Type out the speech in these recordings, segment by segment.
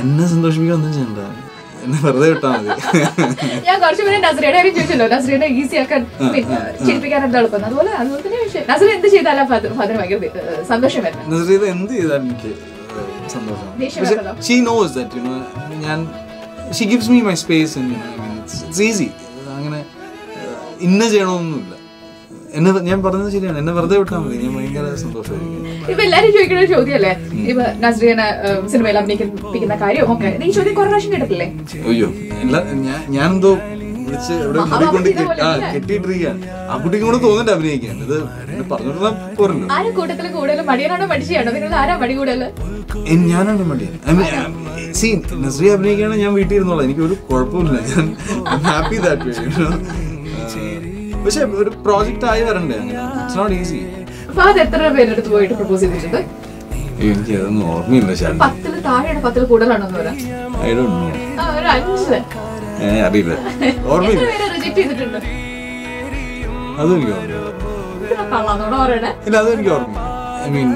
എന്നെ സന്തോഷിപ്പിക്കാൻ ഒന്നും ചെയ്യണ്ട, എന്നെ വെറുതെ വിട്ടാ മതി. ഞാൻ കുറച്ച് പേര് നസ്രിയുടെ കാര്യം ചോദിച്ചല്ലോ, നസ്രിയുടെ ഈസി ആക്കാൻ ചിരിപ്പിക്കാൻ എന്താ എളുപ്പം, അതുപോലെ തന്നെ വിഷയം നസ്രി എന്ത് ചെയ്താലും ഫാദർ ഭയങ്കര സന്തോഷം വരുന്നത്. നസ്രിയ എന്ത് ചെയ്താലും എനിക്ക് സന്തോഷം. She knows that, you know, she gives me my space and, you know, I mean, it's easy. അങ്ങനെ ഇന്ന ചെയ്യണമെന്നൊന്നുമില്ല. ഞാൻ പറഞ്ഞത് ശരിയാണ്, എന്നെ വെറുതെ വിട്ടാൽ മതി, ഞാൻ ഭയങ്കര സന്തോഷമായിരിക്കും. ഇപ്പൊ എല്ലാരും ചോദിക്കുന്ന ഒരു ചോദ്യമല്ലേ, ഇപ്പൊ നസ്രിയനെ സിനിമയിൽ അഭിനയിപ്പിക്കുന്ന കാര്യം ഒക്കെ, ഈ ചോദ്യം കുറെ പ്രാവശ്യം കേട്ടിട്ടില്ലേ? അയ്യോ ഞാനെന്തോ വിളിച്ച് എവിടെ കെട്ടിയിട്ടിരിക്കുകയാണ്, ആ കുട്ടിക്കും കൂടെ തോന്നുന്നുണ്ട് അഭിനയിക്കാൻ. ഇത് പറഞ്ഞിട്ടുള്ള പോരല്ലോ. ആരും കൂട്ടത്തില് കൂടുതൽ മടിയനാണോ മടിച്ചാണോ, നിങ്ങൾ ആരാ മടി കൂടുതൽ? ഞാനാണ് മടിയൻ. നസ്രിയ അഭിനയിക്കുകയാണെങ്കിൽ ഞാൻ വീട്ടിൽ ഇരുന്നോളാം, എനിക്ക് ഒരു കുഴപ്പമില്ല, ഞാൻ ഹാപ്പി ദാറ്റ് വേ. പക്ഷെ ഒരു പ്രോജക്റ്റ് ആയി വരണ്ടേ, ഇറ്റ്സ് നോട്ട് ഈസി. ഫാദർ എത്ര പേരെടുത്ത് പോയിട്ട് പ്രപ്പോസ് ചെയ്തിട്ടുണ്ട്? എനിക്ക് അതൊന്നും ഓർമ്മയില്ല. 10 താഴെയാണ്, 10 കൂടുതലാണോന്ന് പറയാം. ഒരു 5 അറിയില്ല, ഓർമ്മയില്ല. റിജക്ട് ചെയ്തിട്ടുണ്ട്? അതും എനിക്ക് ഓർമ്മയില്ല. ഇല്ല, അതും എനിക്ക് ഓർമ്മയില്ല. ഐ മീൻ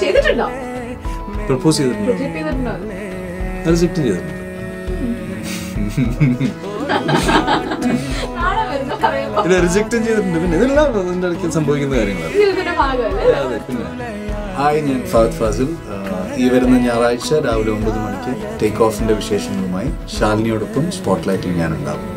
ചെയ്തിട്ടുണ്ടോ? പ്രപ്പോസ് ചെയ്തിട്ടുണ്ടോ? റിജക്ട് ചെയ്തിട്ടുണ്ട്. ഇല്ല, റിജക്റ്റും ചെയ്തിട്ടുണ്ട്. പിന്നെ ഇതെല്ലാം അതിന്റെ ഇടയ്ക്ക് സംഭവിക്കുന്ന കാര്യങ്ങളാണ്. പിന്നെ ഹായ്, ഞാൻ ഫഹദ് ഫാസിൽ. ഈ വരുന്ന ഞായറാഴ്ച രാവിലെ 9 മണിക്ക് ടേക്ക് ഓഫിന്റെ വിശേഷങ്ങളുമായി ശാലിനിയോടൊപ്പം സ്പോട്ട്ലൈറ്റിൽ ഞാനുണ്ടാവും.